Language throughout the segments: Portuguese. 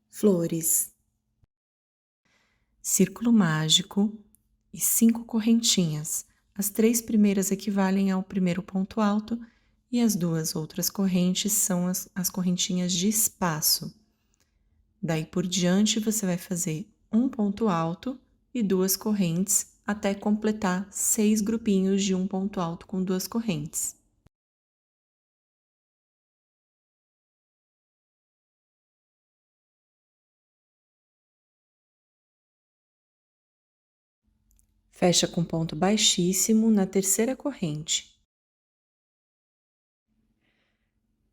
Flores, círculo mágico e 5 correntinhas. As 3 primeiras equivalem ao primeiro ponto alto e as 2 outras correntes são as correntinhas de espaço. Daí por diante, você vai fazer um ponto alto e 2 correntes até completar 6 grupinhos de um ponto alto com 2 correntes. Fecha com ponto baixíssimo na terceira corrente.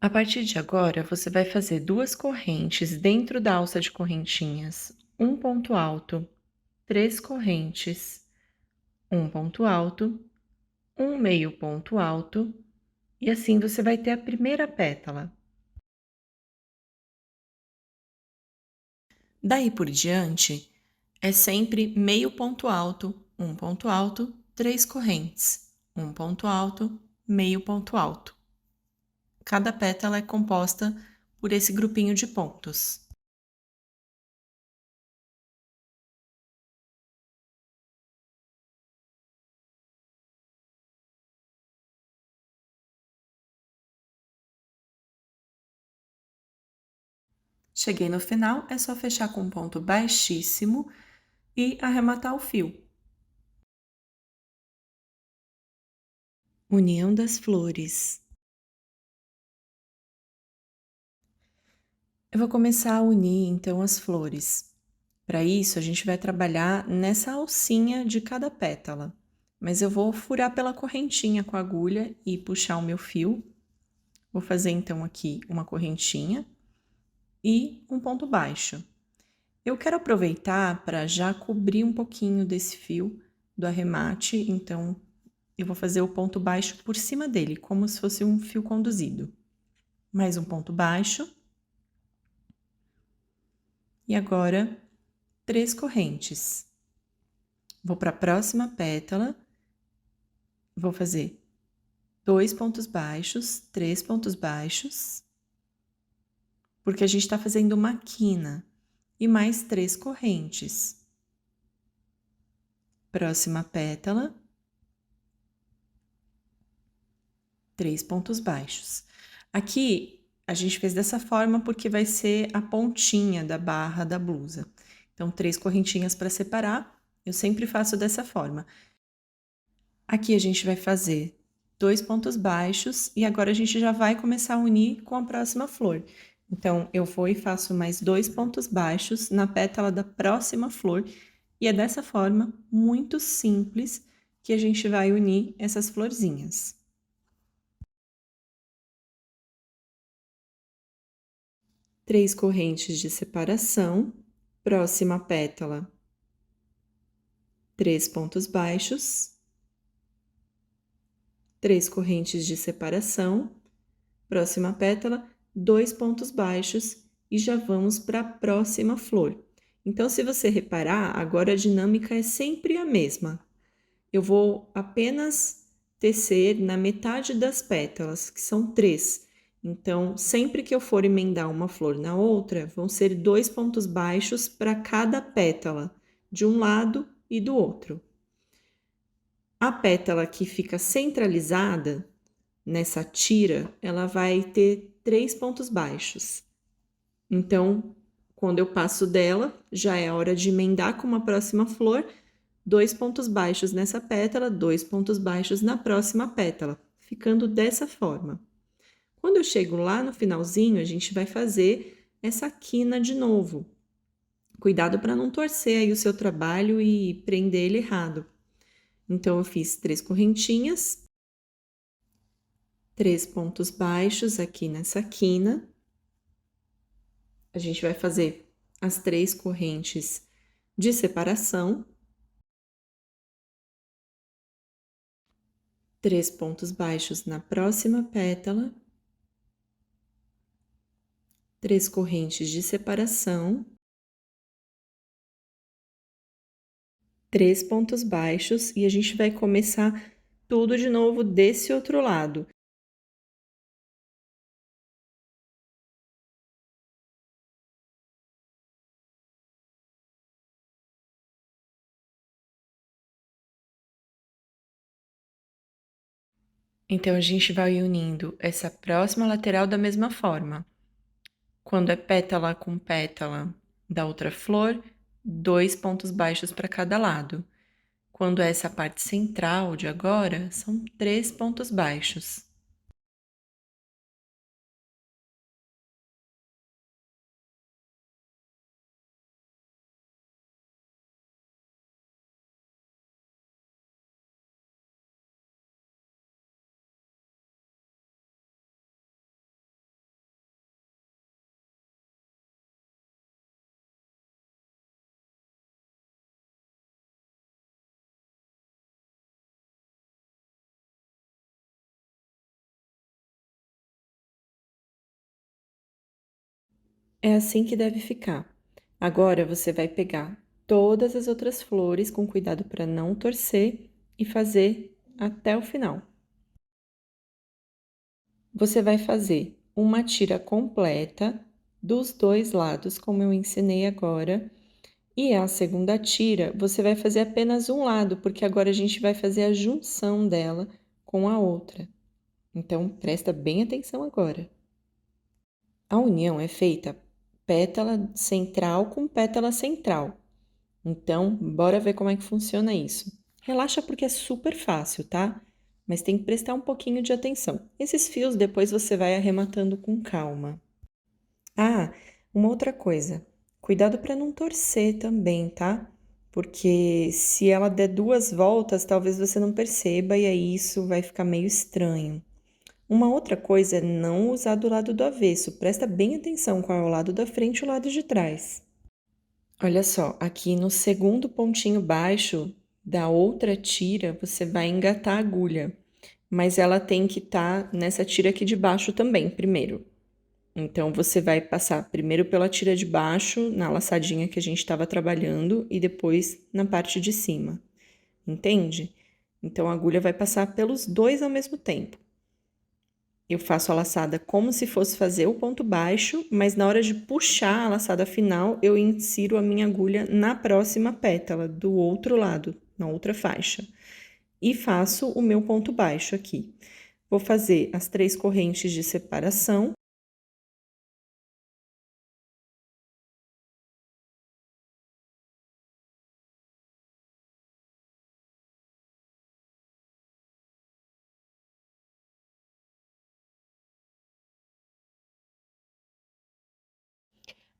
A partir de agora, você vai fazer 2 correntes dentro da alça de correntinhas, um ponto alto, 3 correntes, um ponto alto, um meio ponto alto, e assim você vai ter a primeira pétala. Daí por diante, é sempre meio ponto alto, 3 correntes, um ponto alto, meio ponto alto. Cada pétala é composta por esse grupinho de pontos. Cheguei no final, é só fechar com um ponto baixíssimo e arrematar o fio. União das flores. Eu vou começar a unir então as flores. Para isso, a gente vai trabalhar nessa alcinha de cada pétala, mas eu vou furar pela correntinha com a agulha e puxar o meu fio. Vou fazer então aqui uma correntinha e um ponto baixo. Eu quero aproveitar para já cobrir um pouquinho desse fio do arremate, então eu vou fazer o ponto baixo por cima dele, como se fosse um fio conduzido. Mais um ponto baixo. E agora, 3 correntes. Vou para a próxima pétala, vou fazer 2 pontos baixos, 3 pontos baixos, porque a gente está fazendo uma quina, e mais 3 correntes. Próxima pétala, 3 pontos baixos. Aqui, a gente fez dessa forma porque vai ser a pontinha da barra da blusa. Então, 3 correntinhas para separar, eu sempre faço dessa forma. Aqui a gente vai fazer 2 pontos baixos e agora a gente já vai começar a unir com a próxima flor. Então, eu vou e faço mais 2 pontos baixos na pétala da próxima flor e é dessa forma, muito simples, que a gente vai unir essas florzinhas. Três correntes de separação, próxima pétala, 3 pontos baixos, 3 correntes de separação, próxima pétala, 2 pontos baixos e já vamos para a próxima flor. Então, se você reparar, agora a dinâmica é sempre a mesma. Eu vou apenas tecer na metade das pétalas, que são 3. Então, sempre que eu for emendar uma flor na outra, vão ser 2 pontos baixos para cada pétala, de um lado e do outro. A pétala que fica centralizada nessa tira, ela vai ter 3 pontos baixos. Então, quando eu passo dela, já é hora de emendar com uma próxima flor, 2 pontos baixos nessa pétala, 2 pontos baixos na próxima pétala, ficando dessa forma. Quando eu chego lá no finalzinho, a gente vai fazer essa quina de novo. Cuidado para não torcer aí o seu trabalho e prender ele errado. Então, eu fiz 3 correntinhas, 3 pontos baixos aqui nessa quina. A gente vai fazer as 3 correntes de separação. 3 pontos baixos na próxima pétala. 3 correntes de separação. 3 pontos baixos e a gente vai começar tudo de novo desse outro lado. Então, a gente vai unindo essa próxima lateral da mesma forma. Quando é pétala com pétala da outra flor, 2 pontos baixos para cada lado. Quando é essa parte central de agora, são 3 pontos baixos. É assim que deve ficar. Agora você vai pegar todas as outras flores com cuidado para não torcer e fazer até o final. Você vai fazer uma tira completa dos dois lados, como eu ensinei agora, e a segunda tira você vai fazer apenas um lado, porque agora a gente vai fazer a junção dela com a outra. Então, presta bem atenção agora. A união é feita pétala central com pétala central. Então, bora ver como é que funciona isso. Relaxa porque é super fácil, tá? Mas tem que prestar um pouquinho de atenção. Esses fios depois você vai arrematando com calma. Ah, uma outra coisa. Cuidado para não torcer também, tá? Porque se ela der 2 voltas, talvez você não perceba e aí isso vai ficar meio estranho. Uma outra coisa é não usar do lado do avesso. Presta bem atenção qual é o lado da frente e o lado de trás. Olha só, aqui no segundo pontinho baixo da outra tira, você vai engatar a agulha, mas ela tem que estar nessa tira aqui de baixo também, primeiro. Então, você vai passar primeiro pela tira de baixo, na laçadinha que a gente estava trabalhando, e depois na parte de cima, entende? Então, a agulha vai passar pelos dois ao mesmo tempo. Eu faço a laçada como se fosse fazer o ponto baixo, mas na hora de puxar a laçada final, eu insiro a minha agulha na próxima pétala, do outro lado, na outra faixa. E faço o meu ponto baixo aqui. Vou fazer as 3 correntes de separação.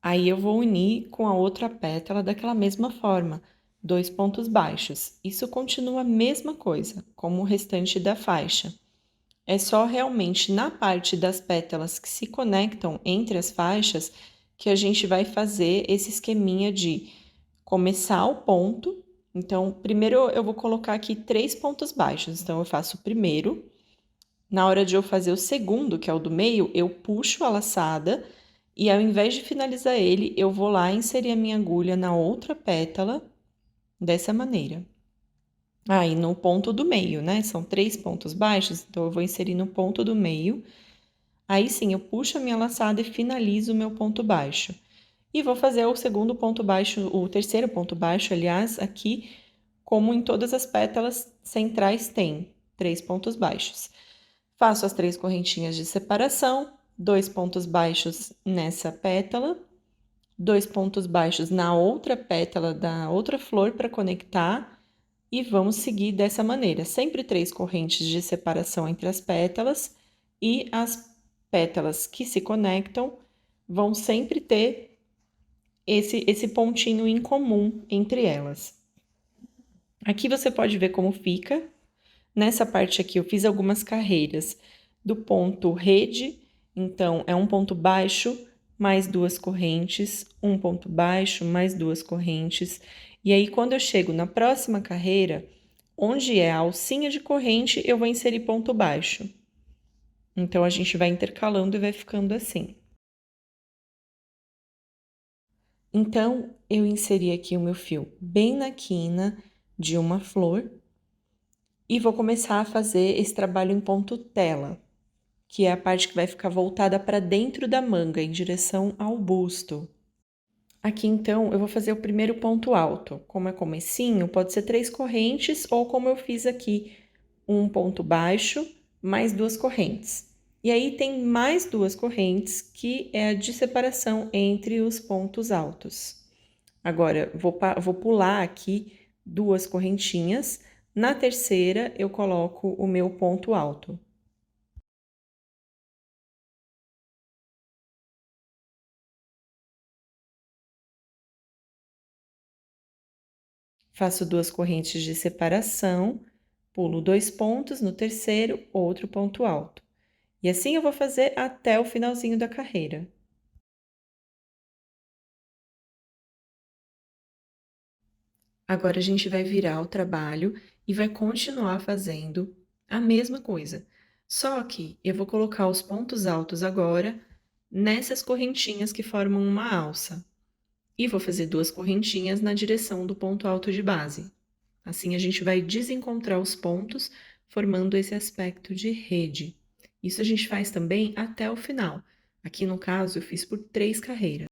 Aí eu vou unir com a outra pétala daquela mesma forma, 2 pontos baixos. Isso continua a mesma coisa, como o restante da faixa. É só realmente na parte das pétalas que se conectam entre as faixas que a gente vai fazer esse esqueminha de começar o ponto. Então, primeiro eu vou colocar aqui 3 pontos baixos. Então, eu faço o primeiro. Na hora de eu fazer o segundo, que é o do meio, eu puxo a laçada e ao invés de finalizar ele, eu vou lá inserir a minha agulha na outra pétala dessa maneira. Aí, no ponto do meio, né? São 3 pontos baixos, então eu vou inserir no ponto do meio. Aí sim, eu puxo a minha laçada e finalizo o meu ponto baixo. E vou fazer o segundo ponto baixo, o terceiro ponto baixo, aliás, aqui, como em todas as pétalas centrais tem, 3 pontos baixos. Faço as 3 correntinhas de separação, 2 pontos baixos nessa pétala, 2 pontos baixos na outra pétala da outra flor para conectar e vamos seguir dessa maneira, sempre 3 correntes de separação entre as pétalas e as pétalas que se conectam vão sempre ter esse pontinho em comum entre elas. Aqui você pode ver como fica. Nessa parte aqui eu fiz algumas carreiras do ponto rede, então é um ponto baixo mais 2 correntes, um ponto baixo mais 2 correntes. E aí quando eu chego na próxima carreira, onde é a alcinha de corrente, eu vou inserir ponto baixo. Então a gente vai intercalando e vai ficando assim. Então, eu inseri aqui o meu fio bem na quina de uma flor e vou começar a fazer esse trabalho em ponto tela, que é a parte que vai ficar voltada para dentro da manga, em direção ao busto. Aqui, então, eu vou fazer o primeiro ponto alto. Como é comecinho, pode ser 3 correntes ou como eu fiz aqui, um ponto baixo, mais 2 correntes. E aí tem mais 2 correntes, que é a de separação entre os pontos altos. Agora, vou pular aqui 2 correntinhas. Na terceira, eu coloco o meu ponto alto. Faço 2 correntes de separação, pulo 2 pontos, no terceiro, outro ponto alto. E assim eu vou fazer até o finalzinho da carreira. Agora a gente vai virar o trabalho e vai continuar fazendo a mesma coisa. Só que eu vou colocar os pontos altos agora nessas correntinhas que formam uma alça. E vou fazer 2 correntinhas na direção do ponto alto de base. Assim a gente vai desencontrar os pontos, formando esse aspecto de rede. Isso a gente faz também até o final. Aqui no caso eu fiz por 3 carreiras.